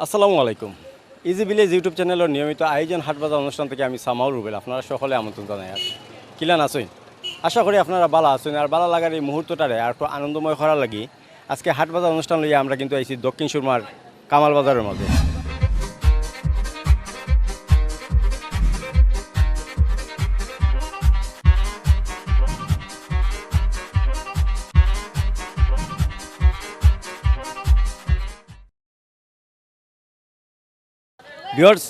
আসসালামু আলাইকুম। Easy village YouTube চ্যানেলের নিয়মিত আয়োজন হাটবাজার অনুষ্ঠান থেকে আমি সামাউল রুবেল আপনারা সকলে আমন্ত্রণ জানাই আছি। কিলান আছেন? আশা করি আপনারা ভালো আছেন আর ভালো লাগার এই মুহূর্তটারে আর একটু আনন্দময় করার লাগি আজকে হাটবাজার অনুষ্ঠান লইয়া আমরা কিন্তু আইছি দক্ষিণ সুরমার কামাল বাজারের মধ্যে। ভিউয়ার্স,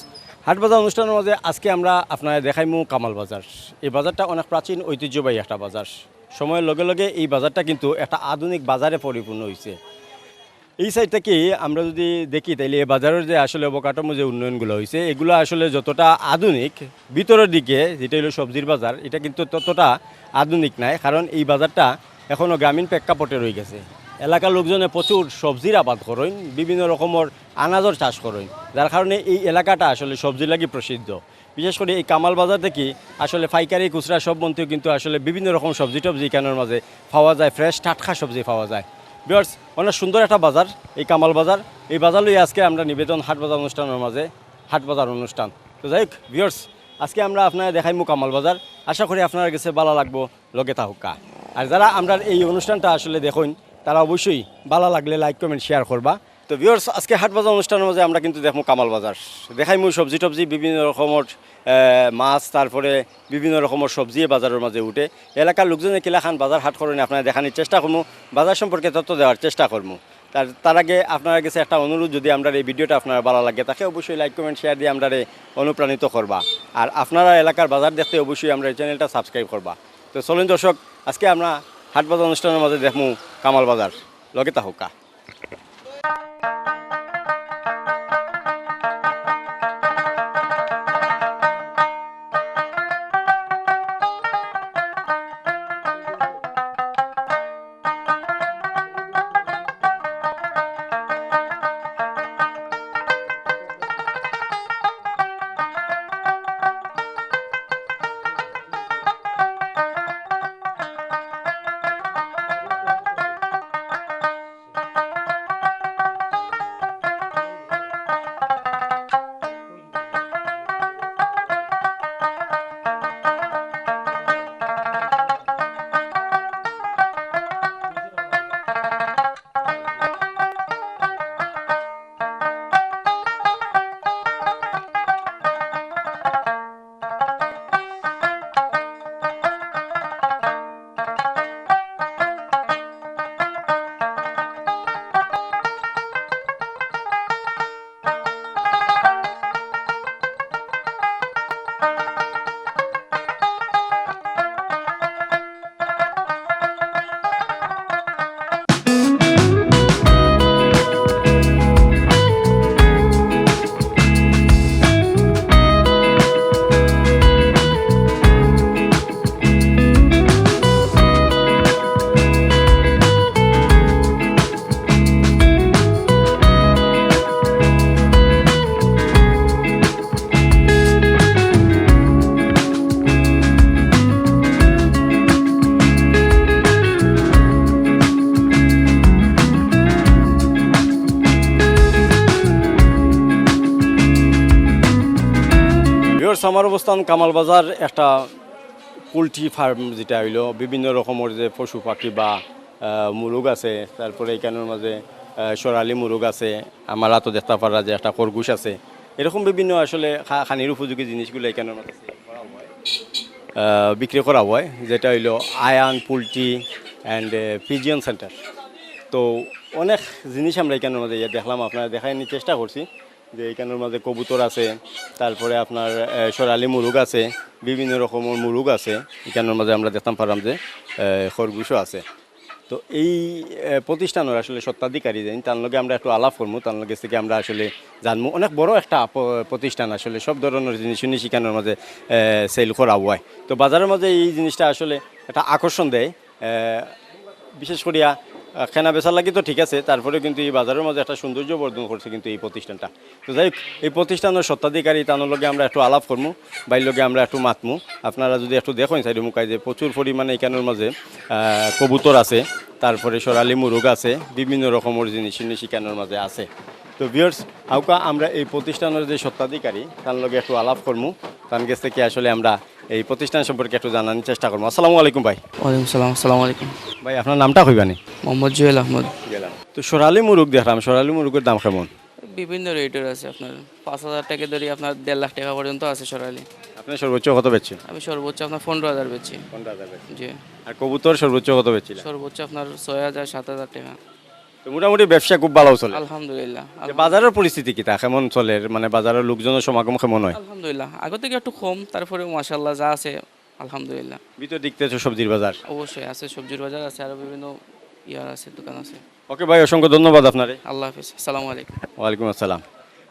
হাটবাজার অনুষ্ঠানের মধ্যে আজকে আমরা আপনারা দেখাইমু কামাল বাজার। এই বাজারটা অনেক প্রাচীন ঐতিহ্যবাহী একটা বাজার। সময়ের লগে লগে এই বাজারটা কিন্তু একটা আধুনিক বাজারে পরিপূর্ণ হয়েছে। এই সাইড থেকে আমরা যদি দেখি তাইলে এই বাজারের যে আসলে অবকাঠামো যে উন্নয়নগুলো হয়েছে এগুলো আসলে যতটা আধুনিক, ভিতরের দিকে যেটা হলো সবজির বাজার এটা কিন্তু ততটা আধুনিক নাই, কারণ এই বাজারটা এখনও গ্রামীণ প্রেক্ষাপটে রয়ে গেছে। এলাকার লোকজনে প্রচুর সবজির আবাদ করেন, বিভিন্ন রকমের আনাজর চাষ করেন, যার কারণে এই এলাকাটা আসলে সবজি লাগি প্রসিদ্ধ। বিশেষ করে এই কামাল বাজার থেকে আসলে পাইকারি খুচরা সব মন্ত্রীও কিন্তু আসলে বিভিন্ন রকম সবজি টবজি এখানের মাঝে পাওয়া যায়, ফ্রেশ টাটকা সবজি পাওয়া যায়। ভিউয়ার্স, অনেক সুন্দর একটা বাজার এই কামাল বাজার। এই বাজার লই আজকে আমরা নিবেদন হাটবাজার অনুষ্ঠানের মাঝে হাটবাজার অনুষ্ঠান। তো যাই হোক ভিউয়ার্স, আজকে আমরা আপনারা দেখাইমু কামাল বাজার। আশা করি আপনার কাছে ভালো লাগবো, লগে থাকুকা। আর যারা আমরা এই অনুষ্ঠানটা আসলে দেখুন তারা অবশ্যই ভালো লাগলে লাইক কমেন্ট শেয়ার করবা। তো ভিউয়ার্স, আজকে হাটবাজার অনুষ্ঠানের মাঝে আমরা কিন্তু দেখবো কামাল বাজার, দেখাইমু সবজি টবজি, বিভিন্ন রকমের মাছ, তারপরে বিভিন্ন রকমের সবজি বাজারের মাঝে উঠে। এলাকার লোকজনে কিলাখান বাজার হাট করেন আপনারা দেখানোর চেষ্টা করবো, বাজার সম্পর্কে তথ্য দেওয়ার চেষ্টা করবো। তার আগে আপনার কাছে একটা অনুরোধ, যদি আমরা এই ভিডিওটা আপনার ভালো লাগে তাকে অবশ্যই লাইক কমেন্ট শেয়ার দিয়ে আমরা অনুপ্রাণিত করবা। আর আপনারা এলাকার বাজার দেখতে অবশ্যই আমরা এই চ্যানেলটা সাবস্ক্রাইব করবা। তো চলুন দর্শক, আজকে আমরা হাটবাজার অনুষ্ঠানের মাঝে দেখবো কামাল বাজার, লগে থাকুকা। আমার অবস্থান কামাল বাজার, একটা পোলট্রি ফার্ম যেটা হইলো বিভিন্ন রকমের যে পশু পাখি বা মুরগ আছে, তারপরে এখানের মাঝে সরালি মুরগ আছে, আমার তো দেখতে পারা যে একটা খরগোশ আছে, এরকম বিভিন্ন আসলে খানির উপযোগী জিনিসগুলো এখানের মাঝে বিক্রি করা হয়, যেটা হইলো Ayan poultry and pigeon centre. তো অনেক জিনিস আমরা এখানের মাঝে দেখলাম, আপনারা দেখানোর চেষ্টা করছি যে এইখানের মাঝে কবুতর আছে, তারপরে আপনার সরালি মুরগ আছে, বিভিন্ন রকমের মুরগ আছে এখানের মাঝে আমরা দেখতাম পারলাম যে খরগোশও আছে। তো এই প্রতিষ্ঠানের আসলে স্বত্বাধিকারী দেন, তার লগে আমরা একটু আলাপ করবো, তার লগে থেকে আমরা আসলে জানবো। অনেক বড় একটা প্রতিষ্ঠান, আসলে সব ধরনের জিনিস শিখানোর মাঝে সেল করা হয়। তো বাজারের মাঝে এই জিনিসটা আসলে একটা আকর্ষণ দেয়, বিশেষ করিয়া কেনা বেচার লাগি তো ঠিক আছে, তারপরে কিন্তু এই বাজারের মধ্যে একটা সৌন্দর্য বর্ধন করছে কিন্তু এই প্রতিষ্ঠানটা। তো যাই হোক, এই প্রতিষ্ঠানের স্বত্বাধিকারী তার লগে আমরা একটু আলাপ করবো, বাইর লগে আমরা একটু মাতমু। আপনারা যদি একটু দেখেন সাইড মুখায় যে প্রচুর পরিমাণে এখানের মাঝে কবুতর আছে, তারপরে সরালি মুরগ আছে, বিভিন্ন রকমের জিনিস শিকানোর মাঝে আছে। তো ভিউয়ার্স আউকা আমরা এই প্রতিষ্ঠানের যে স্বত্বাধিকারী তার লগে একটু আলাপ করবো, তার কাছ থেকে আসলে আমরা এই প্রতিষ্ঠান সম্পর্কে একটু জানার চেষ্টা করবো। আসসালামু আলাইকুম ভাই। ওয়ালাইকুম সালাম, আসসালামু আলাইকুম। ভাই আপনার নামটা কইবানি? মোহাম্মদ জুয়েল আহমদ। তো সোনালী মুরগ দেখলাম, সোনালী মুরগের দাম কেমন? বিভিন্ন রেটের আছে, আপনার 5,000 টাকা ধরে আপনার 1.5 লাখ টাকা পর্যন্ত আছে সরালি। আপনি সর্বোচ্চ কত বেচছেন? আমি সর্বোচ্চ আপনার 15,000 বেচছি। 15,000 বেচছেন। জি। আর কবুতর সর্বোচ্চ কত বেচছিলেন? সর্বোচ্চ আপনার 6,000 7,000 টাকা। তো মোটামুটি ব্যবসা খুব ভালো চলে। আলহামদুলিল্লাহ। যে বাজারের পরিস্থিতি কি তা কেমন চলে, মানে বাজারের লোকজনের সমাগম কেমন হয়? আলহামদুলিল্লাহ আগে থেকে একটু কম, তারপরে মাশাআল্লাহ যা আছে আলহামদুলিল্লাহ। ভিতর দেখতেছো সবজির বাজার? অবশ্যই আছে, সবজির বাজার আছে, আরো বিভিন্ন ইয়ার আছে, দোকান আছে। ওকে ভাই, অসংখ্য ধন্যবাদ আপনারে। আল্লাহ হাফেজ, আসসালামু আলাইকুম। ওয়ালাইকুম আসসালাম।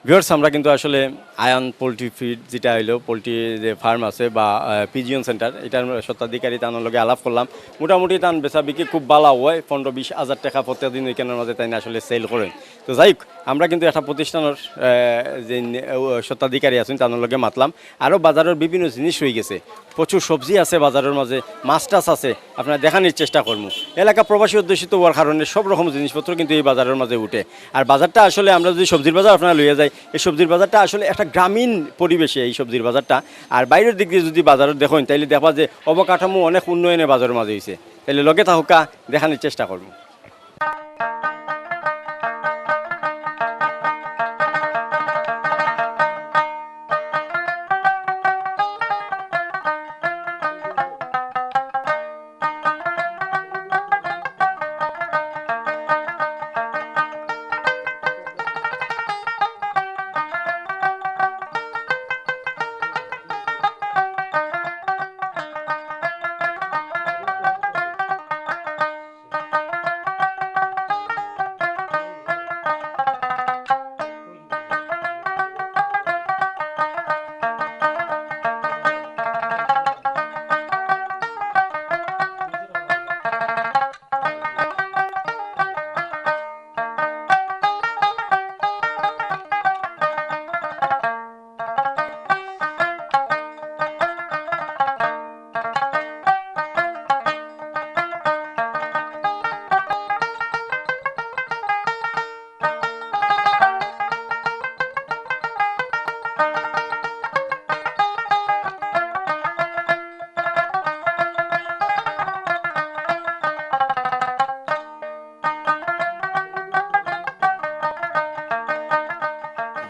ভিউয়ার্স আমরা কিন্তু আসলে আয়ান পোলট্রি ফিড যেটা হইলো পোলট্রি যে ফার্ম আছে বা পিজিয়ন সেন্টার, এটার স্বত্বাধিকারী তার লগে আলাপ করলাম। মোটামুটি তান বেচা বিক্রি খুব ভালো হয়, 15-20 হাজার টাকা প্রত্যেকদিন ওইখানের মাঝে তাই আসলে সেল করেন। তো যাই হোক, আমরা কিন্তু একটা প্রতিষ্ঠানের যে স্বত্বাধিকারী আছেন তার লগে মাতলাম। আরও বাজারের বিভিন্ন জিনিস হয়ে গেছে, প্রচুর সবজি আছে বাজারের মাঝে, মাছ টাছ আছে, আপনারা দেখানোর চেষ্টা করবো। এলাকা প্রবাসী অধ্যুষিত হওয়ার কারণে সব রকম জিনিসপত্র কিন্তু এই বাজারের মাঝে উঠে। আর বাজারটা আসলে আমরা যদি সবজির বাজার আপনারা লইয়া যাই, এই সবজির বাজারটা আসলে একটা গ্রামীণ পরিবেশে এই সবজির বাজারটা। আর বাইরের দিক দিয়ে যদি বাজারে দেখেন তাইলে দেখবা যে অবকাঠামো অনেক উন্নয়নে বাজারের মাঝে হয়েছে। তাইলে লগে থাকা দেখানোর চেষ্টা করবো।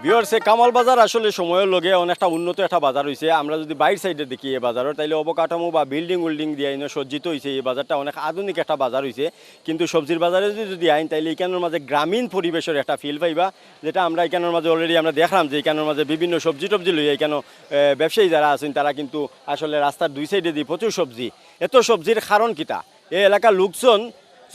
ভিউয়ার্স কামাল বাজার আসলে সময়ের লগে অনেকটা উন্নত একটা বাজার হয়েছে। আমরা যদি বাইর সাইডে দেখি এই বাজারের, তাইলে অবকাঠামো বা বিল্ডিং দিয়ে সজ্জিত হয়েছে। এই বাজারটা অনেক আধুনিক একটা বাজার হয়েছে। কিন্তু সবজির বাজারে যদি আইন তাইলে এখানের মাঝে গ্রামীণ পরিবেশের একটা ফিল পাইবা, যেটা আমরা এখানের মাঝে অলরেডি আমরা দেখলাম যে এখানের মাঝে বিভিন্ন সবজি টবজি লইয়া এখানে ব্যবসায়ী যারা আছেন তারা কিন্তু আসলে রাস্তার দুই সাইডে দিয়ে প্রচুর সবজি। এত সবজির কারণ কিটা, এই এলাকার লোকজন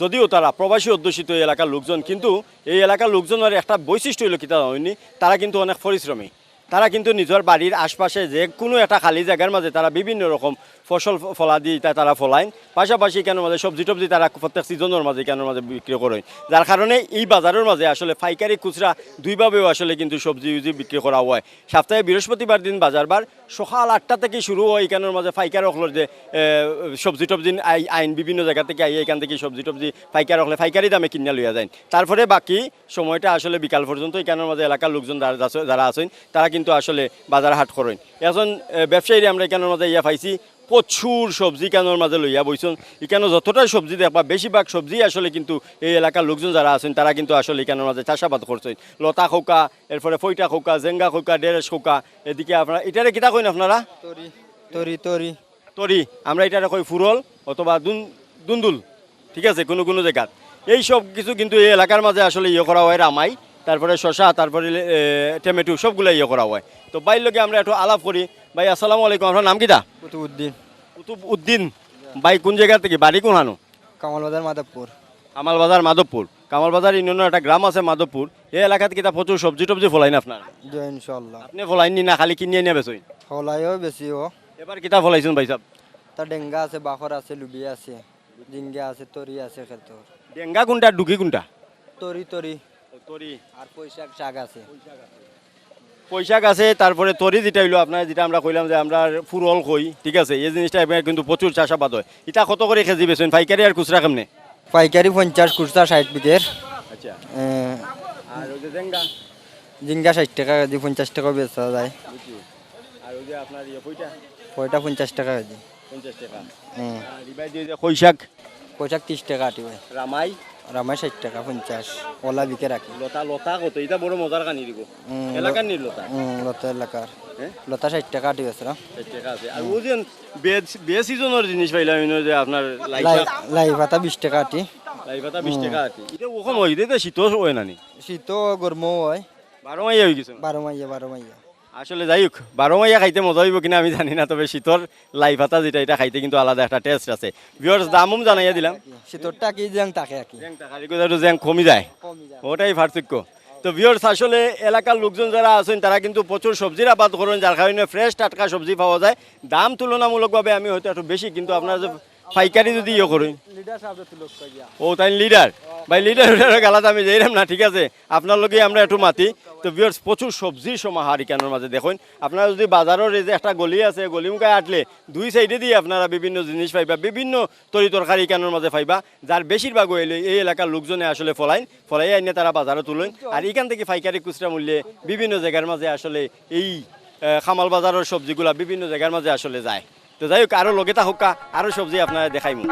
যদিও তারা প্রবাসী অধ্যুষিত এই এলাকার লোকজন, কিন্তু এই এলাকার লোকজনের একটা বৈশিষ্ট্য হইল কিতা হয়নি, তারা কিন্তু অনেক পরিশ্রমী। তারা কিন্তু নিজের বাড়ির আশপাশে যে কোনো একটা খালি জায়গার মাঝে তারা বিভিন্ন রকম ফসল ফলাদি তারা ফলাইন, পাশাপাশি কেন মাঝে সবজি টবজি তারা প্রত্যেক সিজনের মাঝে কেন মাঝে বিক্রি করেন। যার কারণে এই বাজারের মাঝে আসলে পাইকারি খুচরা দুইভাবেও আসলে কিন্তু সবজি বিক্রি করা হয়। সপ্তাহে বৃহস্পতিবার দিন বাজারবার সকাল 8টা থেকে শুরু হয়। এখানের মাঝে পাইকার হকলের যে সবজি টবজি আইন বিভিন্ন জায়গা থেকে আই, এখান থেকে সবজি টবজি পাইকার হকলে পাইকারি দামে কিনে লইয়া যায়। তারপরে বাকি সময়টা আসলে বিকাল পর্যন্ত এখানের মাঝে এলাকার লোকজন যারা আছেন তারা কিন্তু আসলে বাজার হাট করেন। এখন ব্যবসায়ীরা আমরা এখানের মাঝে ইয়া পাইছি প্রচুর সবজি কেনার মাঝে লইয়া বইছেন। এখানে যতটা সবজি দেখবা বেশিরভাগ সবজি আসলে কিন্তু এই এলাকার লোকজন যারা আছেন তারা কিন্তু আসলে এখানের মাঝে চাষাবাদ করছেন। লতা খোকা, এরপরে ফইটা খোকা, জেঙ্গা খোকা, ডেরেস খোকা, এদিকে আপনারা এটারে কিতা কইন আপনারা? তরি আমরা এটারে কই ফুরল অথবা দুন্দুল, ঠিক আছে কোনো জায়গাত। এই সব কিছু কিন্তু এই এলাকার মাঝে আসলে ইয়ে করা হয়, রামাই, তারপরে শশা, তারপরে টমেটো সবগুলো ইয়ে করা হয়। তো বাইর লগে আমরা একটু আলাপ করি। ভাই আসসালামু আলাইকুম, আপনার নাম কিটা? কুতুবউদ্দিন। ভাই কোন জায়গা থেকে, বাড়ি কোন হানো? কামালবাজার মাধবপুর। কামালবাজার মাধবপুর। কামালবাজার ইউনিয়নের একটা গ্রাম আছে মাধবপুর। এই এলাকাতে কিতা প্রচুর সবজি টবজি ফলাইন আপনার? ইনশাআল্লাহ। আপনি ফলাইননি না খালি কিনিয়ে নিয়ে বেচই? ফলাইও বেশিও। এবার কিতা ফলাইছেন ভাই সাহেব? তা ডেঙ্গা আছে, বাখর আছে, লুবিয়া আছে, জিঙ্গা আছে, তরি আছে খেতে। ডেঙ্গা কোনটা, ডুকি কোনটা? তরি তরি তরি আর পয়শাক শাক আছে। পয়সাক আছে, তারপরে তরি যেটা হইলো আপনার, যেটা আমরা কইলাম যে আমরা ফুরল কই, ঠিক আছে, এই জিনিসটা এবার কিন্তু প্রচুর চাষাবাদ হয়। এটা কত করে কেজি বেচেন, পাইকারি আর খুচরা কেমনে? পাইকারি 50, খুচরা 60 বিকের। আচ্ছা। আর ওই যে জেঙ্গা? জিঙ্গা 60 টাকা কেজি, 50 টাকা বেচা যায়। বুঝছি। আর ওই যে আপনার পইটা পয়টা 50 টাকা কেজি। 50 টাকা। হুম। আর রিবাই দিয়ে যে কইশাক, পোশাক 30 টাকা আটি ভাই। রামাই, রামাই 60 টাকা 50, ওলা বিকে রাখি। লতা লতা কত? এটা বড় মজার কানি দিব। এলাকার নি লতা। লতা এলাকার হ্যাঁ? লতা 60 টাকা আটি বেচরা। 60 টাকা আছে। আর ও যে বে সিজনের জিনিস পাইলাম ইনো যে আপনার লাইফা লাই পাতা 20 টাকা আটি। লাইফাটা 20 টাকা আছে। এটা ওখানে হই দে শীতও হয় নানি। শীত গরমও হয়। 12 মাইয়া হয়ে গেছে। 12 মাইয়া। আসলে যাই হোক 12 মাইয়া খাইতে মজা হইব কিনা আমি জানি না, তবে শীতর লাই পাতা যেটা এটা খাইতে কিন্তু আলাদা একটা টেস্ট আছে। ভিউয়ার্স দামও জানাইয়া দিলাম। শীতরটা কি জ্যাং তাকে আকি। জ্যাং টাকারি কোথাও জ্যাং কমে যায়, কমই যায়। ওটাই পার্থক্য। তো ভিউয়ার্স আসলে এলাকার লোকজন যারা আছেন তারা কিন্তু প্রচুর সবজির আবাদ করেন, যার কারণে ফ্রেশ টাটকা সবজি পাওয়া যায়। দাম তুলনামূলকভাবে আমি হয়তো একটু বেশি, কিন্তু আপনারা যে পাইকারি যদি ইয়ে করেন, লিডার সাহেব তো লোক কইয়া। ও তাই লিডার ভাই, লিডার গালাতে আমি যাইলাম না, ঠিক আছে আপনার লগে আমরা একটু মাতি। তো ভিউয়ার্স প্রচুর সবজির সমাহার এখানের মাঝে দেখুন। আপনারা যদি বাজারের এই যে একটা গলি আছে, গলি মুখায় আটলে দুই সাইডে দিয়ে আপনারা বিভিন্ন জিনিস পাইবা, বিভিন্ন তরি তরকারি এখানের মাঝে পাইবা, যার বেশিরভাগ হইলে এই এলাকার লোকজনে আসলে ফলাই আইনে তারা বাজারে তুলেন। আর এখান থেকে পাইকারি খুচরা মূল্যে বিভিন্ন জায়গার মাঝে আসলে এই খামাল বাজারের সবজিগুলা বিভিন্ন জায়গার মাঝে আসলে যায়। তো যাই হোক আরও লগে থাকুক, আরও সবজি আপনারা দেখাইমু।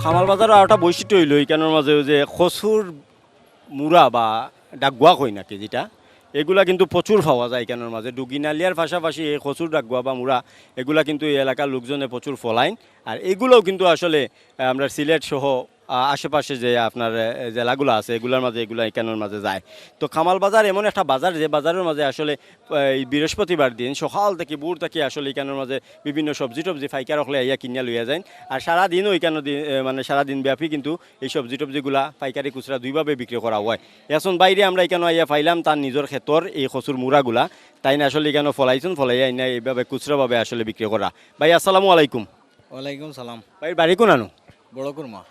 খামাল বাজারও আর একটা বৈশিষ্ট্য হইল এইখানের মাঝে ওই যে কচুর মুড়া বা ডাগুয়া কই নাকি যেটা এগুলা কিন্তু প্রচুর পাওয়া যায় এখানের মাঝে ডুগিনালিয়ার পাশাপাশি এই কচুর ডাগুয়া বা মুড়া এগুলা কিন্তু এই এলাকার লোকজনে প্রচুর ফলাইন আর এগুলোও কিন্তু আসলে আমরা সিলেট সহ আশেপাশে যে আপনার জেলাগুলো আছে এগুলোর মাঝে এগুলো এখানের মাঝে যায় তো খামাল বাজার এমন একটা বাজার যে বাজারের মাঝে আসলে এই বৃহস্পতিবার দিন সকাল থেকে ভোর থেকে আসলে এখানের মাঝে বিভিন্ন সবজি টবজি ফাইকার হলে ইয়া কিনিয়া লইয়া যায় আর সারাদিনও এখানে মানে সারাদিন ব্যাপী কিন্তু এই সবজি টবজিগুলা পাইকারি খুচরা দুইভাবে বিক্রি করা হয় এখন বাইরে আমরা এখানে আইয়া পাইলাম তার নিজের ক্ষেতর এই কচুর মুড়াগুলা তাই না আসলে এখানে ফলাইছেন ফলাইয়া না এইভাবে খুচরাভাবে আসলে বিক্রি করা ভাই আসসালামু আলাইকুম ওয়ালাইকুম সালাম ভাই বাড়ি কোন আনো বড় কুরমা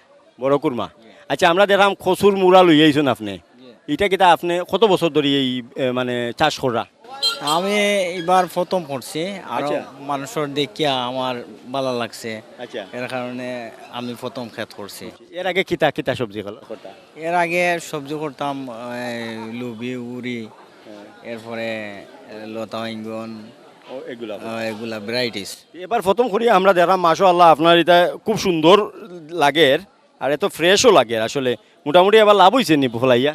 বড় কুরমা আচ্ছা আমরা দেখলাম কচুর মুড়া লই আইছেন আপনি এটা কিটা আপনি কত বছর ধরে এই মানে চাষ করা আমি এবার প্রথম পড়ছি আর আচ্ছা। মানুষের দেখিয়া আমার ভালো লাগছে আচ্ছা এর কারণে আমি প্রথম ক্ষেত করছি এর আগে কিতা কিতা সবজি করতা এর আগে সবজি করতাম লুবি উড়ি এরপরে লতা ইঙ্গন ও এগুলা এগুলা ভ্যারাইটিস এবার প্রথম করি আমরা দেখলাম মাশাআল্লাহ আপনার এটা খুব সুন্দর লাগে আর এত ফ্রেশও লাগে আসলে মোটামুটি এবার লাভ হয়েছে নি ফলাইয়া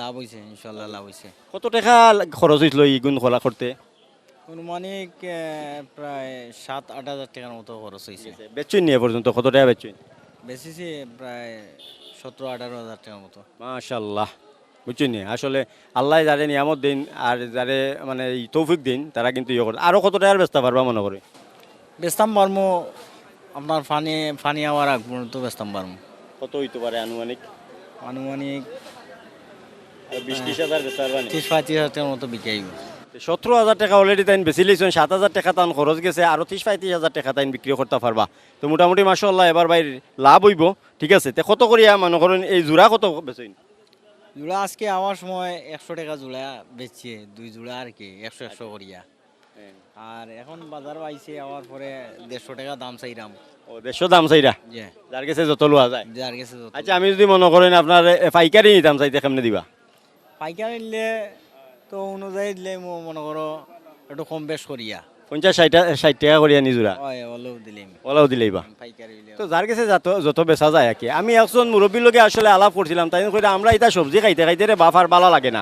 লাভ হয়েছে ইনশাল্লাহ লাভ হয়েছে কত টাকা খরচ হয়েছিল এই গুণ খোলা করতে অনুমানিক প্রায় 7-8 হাজার টাকার মতো খরচ হয়েছে বেচুন নিয়ে পর্যন্ত কত টাকা বেচুন বেশিছি প্রায় 17-18 হাজার টাকার মতো মাশাআল্লাহ বুঝছেন নি আসলে আল্লাহ যারে নিয়ামত দিন আর যারে মানে এই তৌফিক দিন তারা কিন্তু ইয়ে করে আরও কত টাকার বেচতে পারবা মনে করে বেচতাম পারমো আপনার ফানি হওয়ার আগ পর্যন্ত বেচতাম পারমো কত হইতে পারে আনুমানিক আনুমানিক 20-30 হাজার বেচতে পারবা 30-35 হাজার টাকার মতো বিকাইব 17,000 টাকা অলরেডি তাইন বেশি লইছেন 7,000 টাকা তান খরচ গেছে আরো 30-35 হাজার টাকা তাইন বিক্রি করতে পারবা তো মোটামুটি মাশাআল্লাহ এবার ভাই লাভ হইব ঠিক আছে তে কত করিয়া মনে করেন এই জোড়া কত বেচেন জোড়া আজকে আমার সময় 100 টাকা জোড়া বেচছে 2 জোড়া আর কি 100 করিয়া আর এখন বাজারও আইছে আওয়ার পরে 150 টাকা দাম চাইরাম ও 150 দাম চাইরা যে যার কাছে যত লওয়া যায় যার কাছে যত আচ্ছা আমি যদি মনে করেন আপনার পাইকারি নিতাম চাইতে কেমনে দিবা পাইকারি নিলে তো অনুযায়ী দিলে মনে করো একটু কম বেশ করিয়া 50-60 টাকা করিয়া নিজুরা হয় ওলেও দিলেম ওলাও দিলেইবা পাইকারি দিলে তো যার কাছে যত বেচা যায় আর কি আমি একজন মুরব্বীর লগে আসলে আলাপ করছিলাম তাই কইরা আমরা এটা সবজি খাইতে খাইতে রে বাফার ভালো লাগে না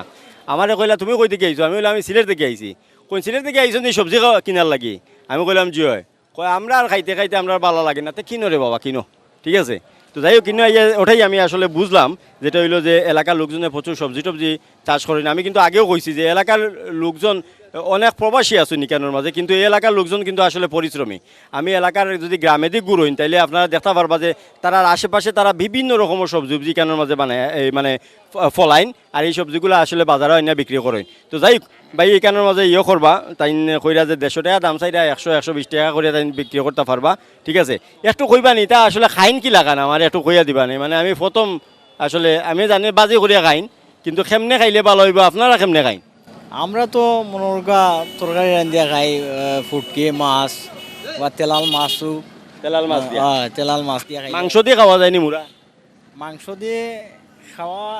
আমারে কইলা তুমি কই থেকে আইছো আমি কইলাম আমি সিলেট থেকে আইছি কোন সিলেট থেকে আইছো নি সবজি কিনার লাগি আমি কইলাম জি হয় কয় আমরা আর খাইতে খাইতে আমরা ভালো লাগে না তো কিনো রে বাবা কিনো ঠিক আছে তো যাই হোক কিনো ওটাই আমি আসলে বুঝলাম যেটা হইলো যে এলাকার লোকজনে প্রচুর সবজি টবজি চাষ করেন আমি কিন্তু আগেও কইছি যে এলাকার লোকজন অনেক প্রবাসী আছে নিকানোর মাঝে কিন্তু এই এলাকার লোকজন কিন্তু আসলে পরিশ্রমী আমি এলাকার যদি গ্রামে দিক ঘুরইন তাইলে আপনারা দেখতে পারবা যে তারা আশেপাশে তারা বিভিন্ন রকমের সবজি কেনার মাঝে বানায় এই মানে ফলাইন আর এই সবজিগুলো আসলে বাজারে আইনা বিক্রি করেন তো যাই হোক ভাই এই কেনার মাঝে ইয়ে করবা তাই কইরা যে 150 টাকা দাম চাইরা 100-120 টাকা করে তাই বিক্রি করতে পারবা ঠিক আছে একটু কইবা নি তা আসলে খাইন কি লাগান আমার একটু কইয়া দিবা নি মানে আমি প্রথম আসলে আমি জানি বাজি করিয়া খাইন কিন্তু কেমনে খাইলে ভালো হইব আপনারা কেমনে খাইন আমরা তো মনোরকা তরকারি রান্ধিয়া খাই ফুটকি মাছ বা তেলাল মাছও তেলাল মাছ দিয়া তেলাল মাছ দিয়া খাই মাংস দিয়ে খাওয়া যায়নি মুরা মাংস দিয়ে খাওয়া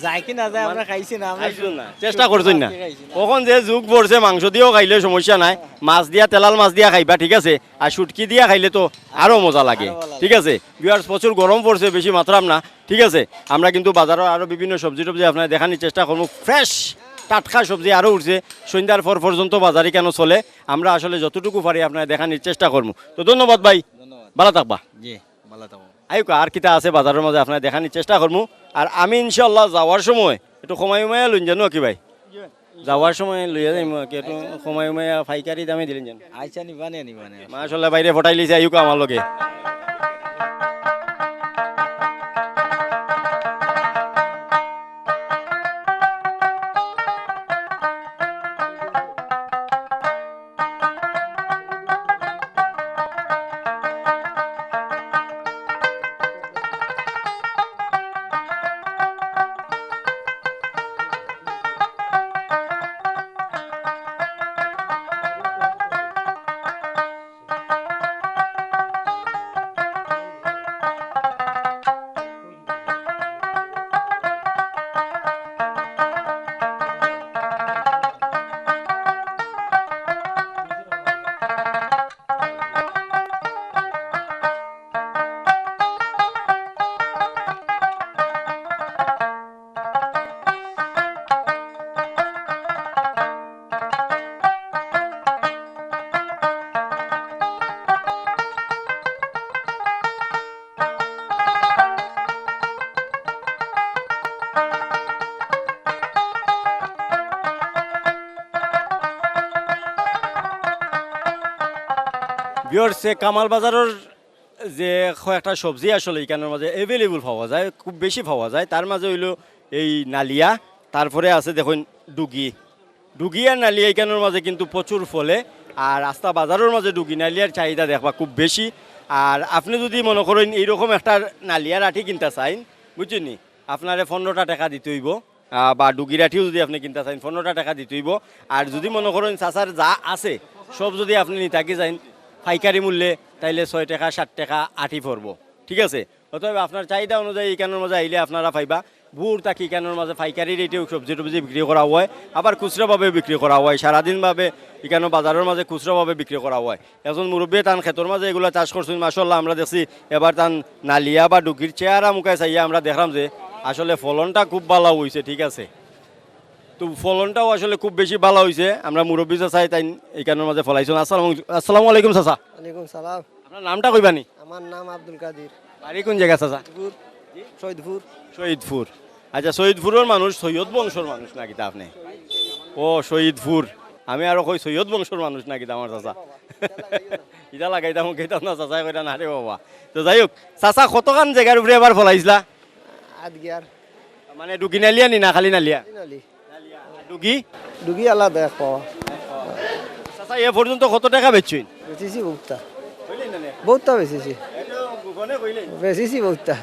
যায় কি না যায় আমরা খাইছি না আমরা খাইছো না, চেষ্টা করছেন না খাইছি না। কখন যে যুগ পড়ছে মাংস দিয়েও খাইলে সমস্যা নাই মাছ দিয়া তেলাল মাছ দিয়া খাইবা ঠিক আছে আর শুটকি দিয়া খাইলে তো আরো মজা লাগে আরো ভালো লাগে। ঠিক আছে বিয়ার প্রচুর গরম পড়ছে বেশি মাত্রাম না ঠিক আছে আমরা কিন্তু বাজারে আরো বিভিন্ন সবজি টবজি আপনার দেখানোর চেষ্টা করবো ফ্রেশ টাটকা সবজি আরও উঠছে সন্ধ্যার পর পর্যন্ত বাজারে কেন চলে আমরা আসলে যতটুকু পারি আপনার দেখানোর চেষ্টা করবো তো ধন্যবাদ ভাই ধন্যবাদ ভালো থাকবা জি ভালো থাকো আইকা আর কিতা আছে বাজারের মাঝে আপনার দেখানোর চেষ্টা করবো আর আমি ইনশাল্লাহ যাওয়ার সময় একটু সময় উমাইয়া লইন জানো কি ভাই যাওয়ার সময় লইয়া যাই কি একটু সময় উমাইয়া ফাইকারি দামে দিলেন জানো আইসা নিবানে নিবানে মাশাল্লাহ বাইরে ফটাই লিছে আইকা আমার লগে বিয়র্সে কামাল বাজারের যে কয়েকটা সবজি আসলে এখানের মাঝে অ্যাভেলেবল পাওয়া যায়, খুব বেশি পাওয়া যায়। তার মাঝে হইল এই নালিয়া, তারপরে আছে দেখুন ডুগি। ডুগি আর নালিয়া এখানের মাঝে কিন্তু প্রচুর ফলে। আর রাস্তা বাজারের মাঝে ডুগি নালিয়ার চাহিদা দেখবা খুব বেশি। আর আপনি যদি মনে করেন এইরকম একটা নালিয়ার আঠি কিনতে চাইন, বুঝছেন নি, আপনারে 15টা টাকা দিতে হইব। বা ডুগির আঠিও যদি আপনি কিনতে চাইন 15টা টাকা দিতে হইব। আর যদি মনে করেন চাচার যা আছে সব যদি আপনি নিতাকি যাইন পাইকারি মূল্যে, তাইলে 6 টাকা 7 টাকা আঠি পড়ব, ঠিক আছে। অতএব আপনার চাহিদা অনুযায়ী এখানের মাঝে আইলে আপনারা পাইবা। ভোর তাকি এখানের মাঝে পাইকারি রেটেও সবজি টবজি বিক্রি করা হয়, আবার খুচরাভাবে বিক্রি করা হয়। সারাদিনভাবে এখানে বাজারের মাঝে খুচরাভাবে বিক্রি করা হয়। এখন মুরব্বী টান ক্ষেতের মাঝে এগুলো চাষ করছেন, মাসাল্লাহ আমরা দেখছি এবার টান নালিয়া বা ডুকির চেহারা মুখায় চাইয়া আমরা দেখলাম যে আসলে ফলনটা খুব ভালো হয়েছে, ঠিক আছে। তো ফলনটাও আসলে খুব বেশি ভালো হয়েছে। আমরা মুরব্বী চাচাই তাই এখানের মাঝে ফলাইছেন। আসসালামু আলাইকুম চাচা, ওয়ালাইকুম সালাম। আপনার নামটা কইবানি? আমার নাম আব্দুল কাদির। বাড়ি কোন জায়গা চাচা? সৈয়দপুর। শহীদপুর। আচ্ছা, শহীদপুরের মানুষ সৈয়দ বংশর মানুষ নাকি তা আপনি? ও শহীদপুর, আমি আরো কই সৈয়দ বংশর মানুষ নাকি তা আমার চাচা? ইটা লাগাইতাম কেতাম না চাচা কইটা না রে বাবা। তো যাই হোক চাচা, কতখান জায়গার উপরে এবার ফলাইছিলা? আদগিয়ার মানে ডুগি নালিয়া নি না খালি নালিয়া? ডুগি ডুগি আলাদা এক পাওয়া। চাচা এ পর্যন্ত কত টাকা বেচছেন? বেচেছি বহুতা, বহুতা বেচেছি, বেচেছি বহুতা।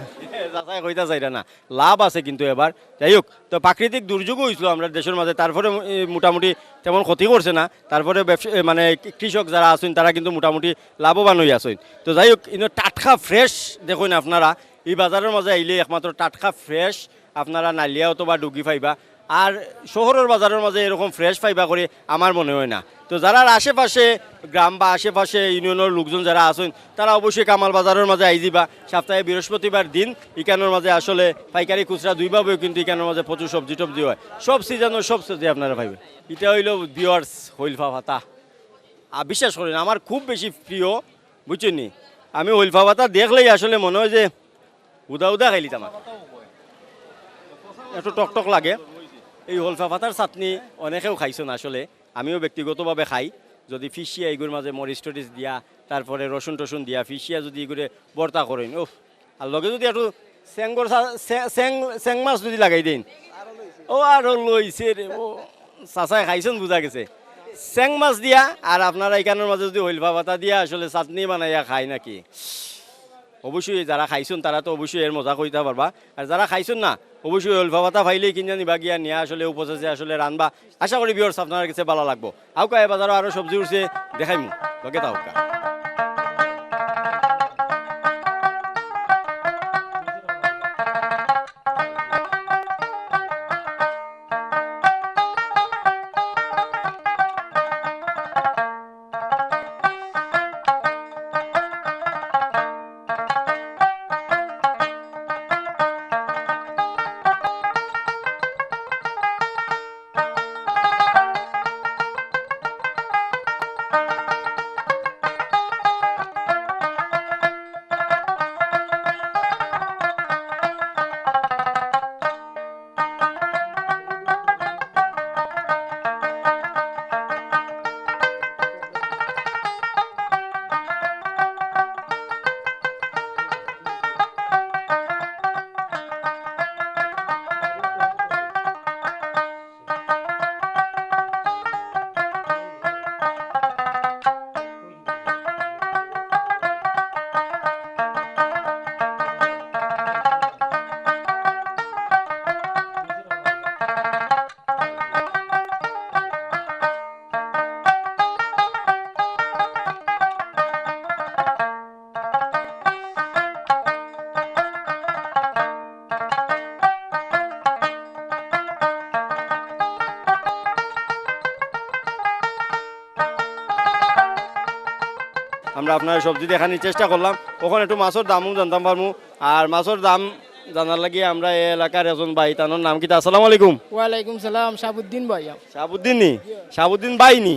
চাচাই কইতা চাইরা না, লাভ আছে কিন্তু এবার। যাই হোক, তো প্রাকৃতিক দুর্যোগও হয়েছিল আমরা দেশের মাঝে, তারপরে মোটামুটি তেমন ক্ষতি করছে না। তারপরে ব্যবসা মানে কৃষক যারা আছেন তারা কিন্তু মোটামুটি লাভবান হয়ে আছেন। তো যাই হোক, কিন্তু টাটকা ফ্রেশ দেখুন আপনারা এই বাজারের মাঝে আইলে একমাত্র টাটকা ফ্রেশ আপনারা নালিয়া অথবা ডুগি পাইবা। আর শহরের বাজারের মাঝে এরকম ফ্রেশ পাইবা করে আমার মনে হয় না। তো যারা আশেপাশে গ্রাম বা আশেপাশে ইউনিয়নের লোকজন যারা আছেন তারা অবশ্যই কামাল বাজারের মাঝে আইজিবা। সপ্তাহে বৃহস্পতিবার দিন ইকানোর মাঝে আসলে পাইকারি খুচরা দুইভাবেও কিন্তু ইকানোর মাঝে প্রচুর সবজি টবজি হয়। সব সিজনের সব সবজি আপনারা পাইবেন। এটা হইল বিয়ার্স হইলফা ভাতা। আর বিশ্বাস করেন আমার খুব বেশি প্রিয়, বুঝছেন নি। আমি হইলফা ভাতা দেখলেই আসলে মনে হয় যে উদা উদা খাইলিতাম। একটু টকটক লাগে। এই হলফা পাতার চাটনি অনেকেও খাইছেন আসলে, আমিও ব্যক্তিগতভাবে খাই। যদি ফিসিয়া এইগুলোর মাঝে মরিচ টরিচ দিয়া, তারপরে রসুন টসুন দিয়া ফিসিয়া যদি এগুলো বর্তা করেন, ও আর লগে যদি একটু স্যাং মাছ যদি লাগাই দিন, ও আরো লইছে রে। ও চাচাই খাইছেন বোঝা গেছে। স্যাং মাছ দিয়া আর আপনারা এখানের মাঝে যদি হলফা পাতা দিয়া আসলে চাটনি বানাইয়া খায় নাকি, অবশ্যই যারা খাইছেন তারা তো অবশ্যই এর মজা কইতে পারবা। আর যারা খাইছেন না অবশ্যই হলফা পাতা পাইলেই কিনে নিবা গিয়া নিয়ে আসলে উপচেছে আসলে রানবা। আশা করি ভিউয়ার্স আপনার কাছে ভালো লাগবো। আউকা এ বাজারও আরো সবজি উঠছে, দেখাইমু লগে তাউকা। আমরা আপনার সবজি দেখানোর চেষ্টা করলাম, ওখানে একটু মাছের দামও জানতাম পারমু। আর মাছের দাম জানার লাগিয়ে আমরা এই এলাকার একজন ভাই, তার নাম কি? আসসালামু আলাইকুম। ওয়ালাইকুম সালাম। শাহাবুদ্দিন ভাই। শাহাবুদ্দিন নি? শাহাবুদ্দিন ভাই নি?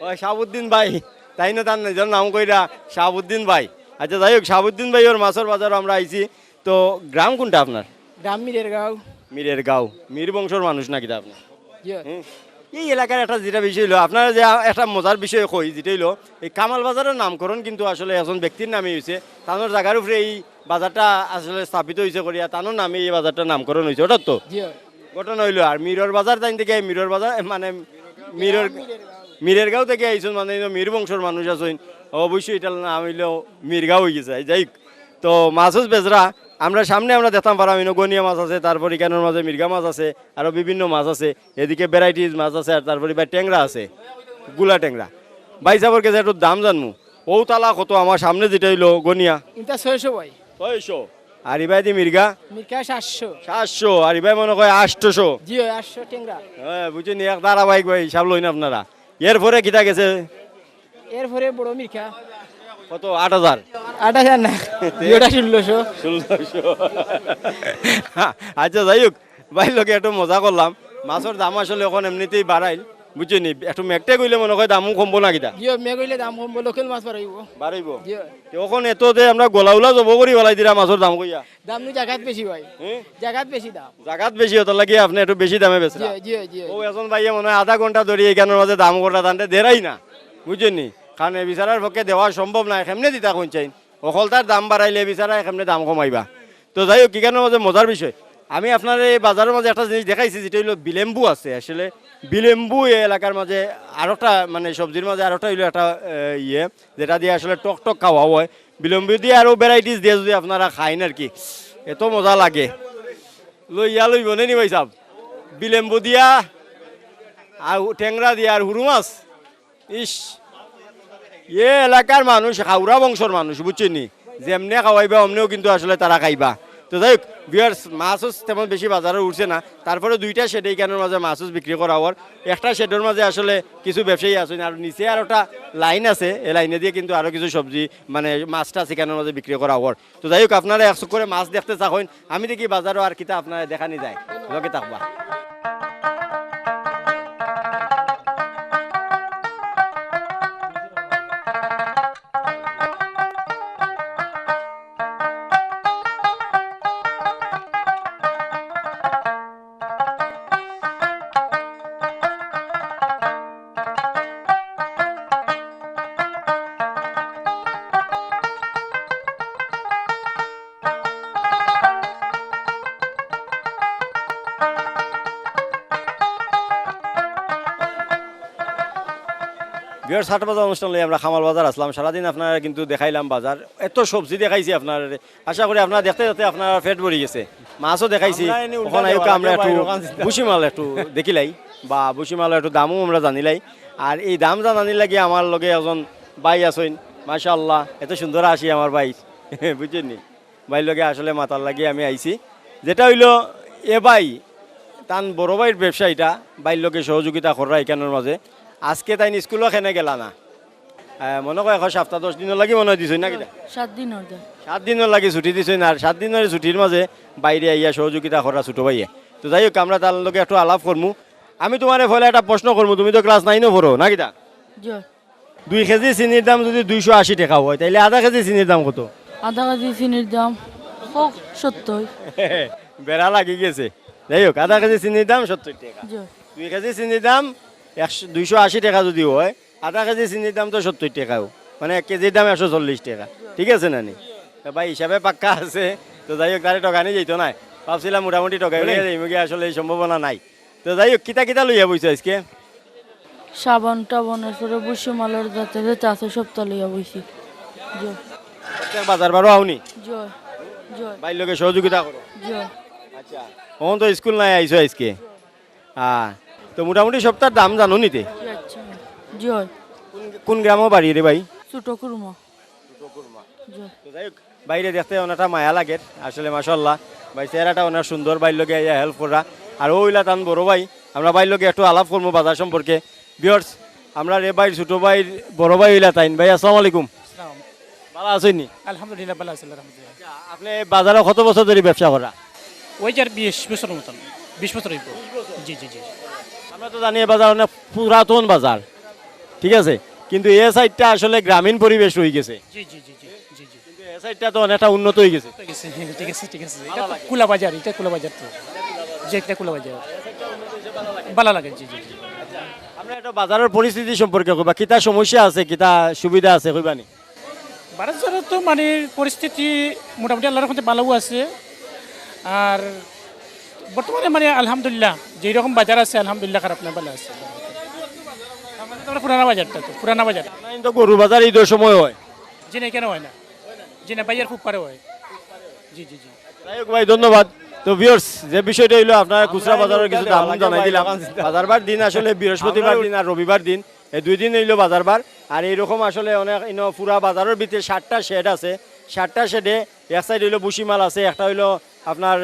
ওই শাহাবুদ্দিন ভাই তাই না, তার নিজের নাম কইরা শাহাবুদ্দিন ভাই। আচ্ছা যাই হোক, শাহাবুদ্দিন ভাই ওর মাছের বাজার আমরা আইছি। তো গ্রাম কোনটা আপনার? গ্রাম মিরের গাঁও। মীরের গাঁও। মীর বংশর মানুষ নাকি তা আপনি? এই এলাকার একটা যেটা বিষয় হলো আপনারা যে একটা মজার বিষয় কই যেটা হলো এই কামাল বাজারের নামকরণ কিন্তু আসলে একজন ব্যক্তির নামে হয়েছে তানোর জায়গার উপরে এই বাজারটা আসলে স্থাপিত হয়েছে করিয়া তানোর নামে এই বাজারটার নামকরণ হয়েছে ওটা তো জি হয়। ঘটনা হইলো আর মিরর বাজার তাই থেকে মিরর বাজার মানে মিরর মিরের গাঁও থেকে আইসুন মানে মির বংশর মানুষ আছেন অবশ্যই এটার নাম হইলো মিরগাঁও হয়ে গেছে যাই হোক। তো মাছ বেজরা আমরা সামনে আমরা দেখতাম পারাম গনিয়া মাছ আছে তারপর এখানের মাঝে মির্গা মাছ আছে আরও বিভিন্ন মাছ আছে এদিকে ভ্যারাইটিস মাছ আছে আর তারপরে ভাই ট্যাংরা আছে গুলা ট্যাংরা ভাই সাবর কাছে একটু দাম জানমু ও তালা কত আমার সামনে যেটা হইলো গনিয়া ইনতা 600 ভাই 600 আর ইবাই দি মির্গা মিরকা 700 700 আর ইবাই মনে হয় 800 জি হয় 800 টেংরা হ্যাঁ বুঝিনি এক ধারাবাহিক ভাই হিসাব লইন আপনারা এরপরে কিতা গেছে এরপরে বড় মিরকা কত 8000 8000 না ভিডিওটা 1600 আচ্ছা যাই হোক ভাই লোকে একটু মজা করলাম মাছের দাম আসলে এখন এমনিতেই বাড়াইল বুঝছিনি একটু মেঘটে গইলে মনে হয় দামও কমবো না কিতা জি হয়, মেঘ হইলে দাম কম লোকাল মাছ বাড়াইব বাড়াইব জি হয়। এখন এত যে আমরা গোলাউলা জব করি বলাই দিরা মাছের দাম কইয়া দাম নি জায়গাত বেশি ভাই জায়গাত বেশি দাম জাগাত বেশি হতো লাগি আপনি একটু বেশি দামে জি বেচরা হয়, জি হয়, জি হয়। ও এখন ভাইয়া মনে হয় আধা ঘন্টা ধরে এখানের মাঝে দাম গোটা দানতে দেরাই না বুঝছেনি কারণ এ বিচারার পক্ষে দেওয়া সম্ভব না এমনি দিতা কোন চাই অকলতার দাম বাড়াইলে বিচারা এমনি দাম কমাইবা তো যাই হোক এখানের মাঝে মজার বিষয় আমি আপনার এই বাজারের মাঝে একটা জিনিস দেখাইছি যেটা হইলো বিলেম্বু আছে আসলে বিলেম্বু এই এলাকার মাঝে আরেকটা মানে সবজির মাঝে আরেকটা হইলো একটা ইয়ে যেটা দিয়ে আসলে টক টক খাওয়া হয় বিলেম্বু দিয়ে আরও ভ্যারাইটিস দিয়ে যদি আপনারা খাইন আর কি এত মজা লাগে লইয়া লইব নি ভাই সাহেব বিলেম্বু দিয়া আর ট্যাংরা দিয়া আর হুরু মাছ ইস এ এলাকার মানুষ হাওড়া বংশর মানুষ বুঝছেনি যেমনে খাওয়াইবা অমনেও কিন্তু আসলে তারা খাইবা তো যাই হোক বিয়ার্স মাছ তেমন বেশি বাজারে উঠছে না তারপরে দুইটা শেড এইখানের মাঝে মাছ বিক্রি করা হওয়ার একটা শেডের মাঝে আসলে কিছু ব্যবসায়ী আছেন আর নিচে আর ওটা লাইন আছে এই লাইনে দিয়ে কিন্তু আরও কিছু সবজি মানে মাছটা সেখানের মাঝে বিক্রি করা হওয়ার তো যাই হোক আপনারা একশো করে মাছ দেখতে চান আমি দেখি বাজারও আর কিতা আপনারা দেখানি যায় লগে থাকবা বিহার ষাট বাজার অনুষ্ঠান লই আমরা খামাল বাজার আসলাম সারাদিন আপনারা কিন্তু দেখাইলাম বাজার এত সবজি দেখাইছি আপনার আশা করি আপনারা দেখতে দেখতে আপনার পেট ভরে গেছে মাছও দেখাইছি ওখানে আমরা একটু বুসিমাল একটু দেখিলাই বা বুসিমাল একটু দামও আমরা জানিলাই আর এই দাম জানানি লাগে আমার লগে একজন ভাই আছেন মাশাআল্লাহ এত সুন্দর আসি আমার ভাই বুঝছেন নি ভাই লগে আসলে মাতার লাগে আমি আইছি যেটা হইলো এ ভাই তান বড় ভাইয়ের ব্যবসায়ীটা বাইর লোকে সহযোগিতা করা এখানের মাঝে আজকে তাই স্কুলও খেনে গেলা না মনে হয় এখন সপ্তাহ 10 দিনের লাগি মনে হয় দিছই না কিনা 7 দিন হল 7 দিনের লাগি ছুটি দিছই না আর 7 দিনের ছুটির মাঝে বাইরে আইয়া সহযোগিতা করা ছোট ভাইয়ে তো যাই হোক আমরা তার লোকে একটু আলাপ করমু আমি তোমার ফলে একটা প্রশ্ন করবো তুমি তো ক্লাস 9ও পড়ো না কিনা জয় 2 কেজি চিনির দাম যদি 280 টাকা হয় তাহলে আধা কেজি চিনির দাম কত আধা কেজি চিনির দাম হোক 70 বেড়া লাগি গেছে যাই হোক আধা কেজি চিনির দাম 70 টাকা জয় 2 কেজি চিনির দাম 280 টাকা যদি হয় আধা কেজি চিনির দাম তো 70 টাকাও মানে 1 কেজির দাম 140 টাকা ঠিক আছে না নি ভাই হিসাবে পাক্কা আছে তো যাই হোক তারে টকানি যেত না ভাবছিলাম মোটামুটি টকাই মুখে আসলে এই সম্ভাবনা নাই তো যাই হোক কিতা কিতা লইয়া বইছো আজকে সাবান টাবানের পরে বসে মালার যাতে চাষে সপ্তাহ লইয়া বইছি জয় প্রত্যেক বাজার বারো আউনি জয় জয় ভাই লোকে সহযোগিতা করো জয় আচ্ছা ওন তো স্কুল নাই আইছো আজকে তো মোটামুটি সপ্তাহের দাম জানো নিতে আচ্ছা জয় কোন গ্রামও বাড়ি রে ভাই ছোট কুরমা জয় তো যাই হোক বাইরে দেখতে অনেকটা মায়া লাগে আসলে মাশাআল্লাহ ভাই চেহারাটা অনেক সুন্দর বাইর লোকে হেল্প করা আর ওইলা টান বড় ভাই আমরা বাইর লোকে একটু আলাপ করবো বাজার সম্পর্কে ভিউয়ার্স আমরা রে ভাই ছোট ভাই বড় ভাই হইলা তাইন ভাই আসসালামু আলাইকুম ভালো আছেন নি আলহামদুলিল্লাহ ভালো আছি আলহামদুলিল্লাহ আপনি বাজারে কত বছর ধরে ব্যবসা করা ওই যার 20 বছর মতন 20 বছর হইব জি জি জি আমরা তো জানি এই বাজার অনেক পুরাতন বাজার ঠিক আছে কিন্তু এই সাইডটা আসলে গ্রামীণ পরিবেশ হয়ে গেছে জি জি জি জি জি জি কিন্তু এই সাইডটা তো অনেকটা উন্নত হয়ে গেছে ঠিক আছে ঠিক আছে ঠিক আছে এটা কুলা বাজার এটা কুলা বাজার তো যে এটা কুলা বাজার ভালো লাগে জি জি জি আমরা একটা বাজারের পরিস্থিতি সম্পর্কে কইবা কিতা সমস্যা আছে কিতা সুবিধা আছে কইবানি বাজারে তো মানে পরিস্থিতি মোটামুটি আল্লাহর রহমতে ভালো আছে আর বর্তমানে মানে আলহামদুলিল্লাহ যেই রকম বাজার আছে আলহামদুলিল্লাহ খারাপ না ভালো আছে আমাদের তো পুরানা বাজারটা তো পুরানা বাজার কিন্তু গরু বাজার ঈদের সময় হয় জি না কেন হয় না জি না বাজার খুব পারে হয় জি জি জি যাই হোক ভাই ধন্যবাদ তো ভিউয়ার্স যে বিষয়টা হইলো আপনার খুচরা বাজারের কিছু দাম জানাই দিলাম বাজারবার দিন আসলে বৃহস্পতিবার দিন আর রবিবার দিন এই 2 দিন হইলো বাজারবার আর এইরকম আসলে অনেক পুরা বাজারের ভিতরে 7টা শেড আছে 7টা শেডে এক সাইড হইলো বুসিমাল আছে একটা হইলো আপনার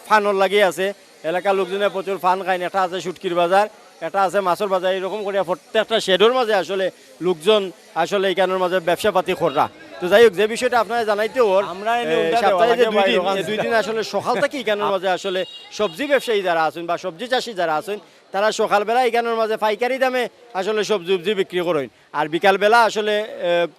ফানর লাগিয়ে আছে এলাকার লোকজনে প্রচুর ফান খায় একটা আছে শুটকির বাজার একটা আছে মাছের বাজার এরকম করে প্রত্যেকটা শেডের মাঝে আসলে লোকজন আসলে এইখানের মাঝে ব্যবসা পাতি খররা তো যাই হোক যে বিষয়টা আপনারা জানাইতে ওর আমরা সপ্তাহে যে 2 দিন আসলে সকাল থেকে এখানের মাঝে আসলে সবজি ব্যবসায়ী যারা আছেন বা সবজি চাষি যারা আছেন তারা সকালবেলা এখানের মাঝে পাইকারি দামে আসলে সবজি বিক্রি করেন আর বিকালবেলা আসলে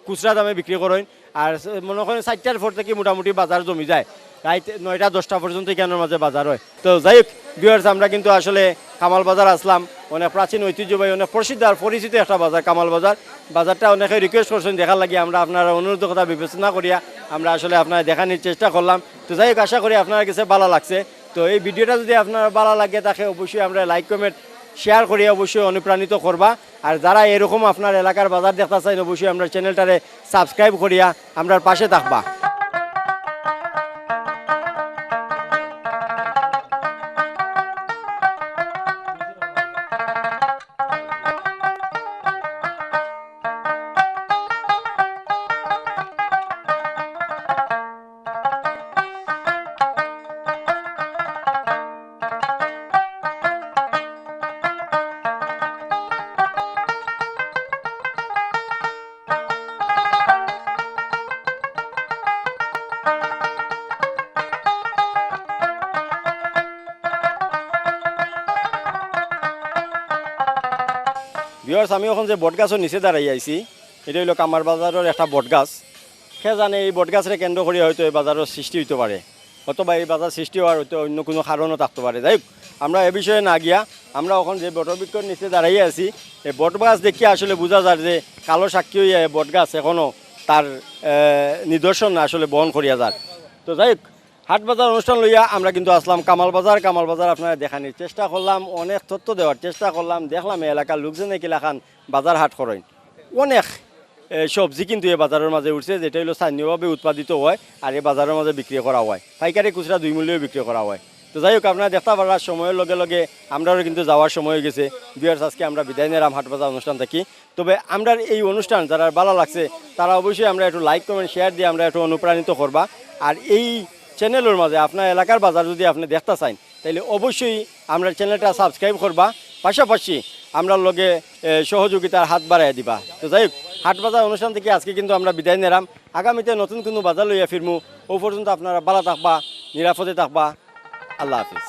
খুচরা দামে বিক্রি করেন আর মনে করেন 4টার পর থেকে মোটামুটি বাজার জমি যায় রাত 9টা 10টা পর্যন্ত এখানের মাঝে বাজার হয় তো যাই হোক ভিউয়ার্স আমরা কিন্তু আসলে কামাল বাজার আসলাম অনেক প্রাচীন ঐতিহ্যবাহী অনেক প্রসিদ্ধ আর পরিচিত একটা বাজার কামাল বাজার বাজারটা অনেকে রিকোয়েস্ট করছেন দেখার লাগে আমরা আপনার অনুরোধ কথা বিবেচনা করিয়া আমরা আসলে আপনার দেখানোর চেষ্টা করলাম তো যাই হোক আশা করি আপনার কাছে ভালো লাগছে তো এই ভিডিওটা যদি আপনার ভালো লাগে তাকে অবশ্যই আমরা লাইক কমেন্ট শেয়ার করি অবশ্যই অনুপ্রাণিত করবা আর যারা এরকম আপনার এলাকার বাজার দেখতে চান অবশ্যই আমরা চ্যানেলটারে সাবস্ক্রাইব করিয়া আমরা পাশে থাকবা ভিউয়ার্স আমি এখন যে বটগাছের নিচে দাঁড়াই আইছি এটা হইল কামার বাজারের একটা বটগাছ সে জানে এই বটগাছরে কেন্দ্র করে হয়তো এই বাজারের সৃষ্টি হইতে পারে অথবা এই বাজার সৃষ্টি হওয়ার হয়তো অন্য কোনো কারণও থাকতে পারে যাই হোক আমরা এ বিষয়ে না গিয়া আমরা এখন যে বটবৃক্ষর নিচে দাঁড়াই আছি এই বটগাছ দেখিয়ে আসলে বোঝা যায় যে কালো সাক্ষী হইয়া এই বটগাছ এখনও তার নিদর্শন আসলে বহন করিয়া যায় তো যাই হোক হাট বাজার অনুষ্ঠান লইয়া আমরা কিন্তু আসলাম কামাল বাজার আপনারা দেখানোর চেষ্টা করলাম অনেক তথ্য দেওয়ার চেষ্টা করলাম দেখলাম এই এলাকার লোকজনে কিলাখান বাজার হাট করেন অনেক সবজি কিন্তু এই বাজারের মাঝে উঠছে যেটা হলো স্থানীয়ভাবে উৎপাদিত হয় আর এই বাজারের মাঝে বিক্রি করা হয় পাইকারি খুচরা 2 মূল্যেও বিক্রি করা হয় তো যাই হোক আপনারা দেখতে পারার সময়ের লগে লগে আমরাও কিন্তু যাওয়ার সময় হয়ে গেছে ভিউয়ার্স আজকে আমরা বিদায় নিলাম হাট বাজার অনুষ্ঠান থেকে তবে আমরা এই অনুষ্ঠান যারা ভালো লাগছে তারা অবশ্যই আমরা একটু লাইক কমেন্ট শেয়ার দিয়ে আমরা একটু অনুপ্রাণিত করবা আর এই চ্যানেলের মাঝে আপনার এলাকার বাজার যদি আপনি দেখতে চান তাহলে অবশ্যই আমরা চ্যানেলটা সাবস্ক্রাইব করবা পাশাপাশি আমরা লগে সহযোগিতার হাত বাড়াই দিবা তো যাই হোক হাট বাজার অনুষ্ঠান থেকে আজকে কিন্তু আমরা বিদায় নিলাম আগামীতে নতুন কোনো বাজার লইয়া ফিরমু ও পর্যন্ত আপনারা ভালো থাকবা নিরাপদে থাকবা আল্লাহ হাফিজ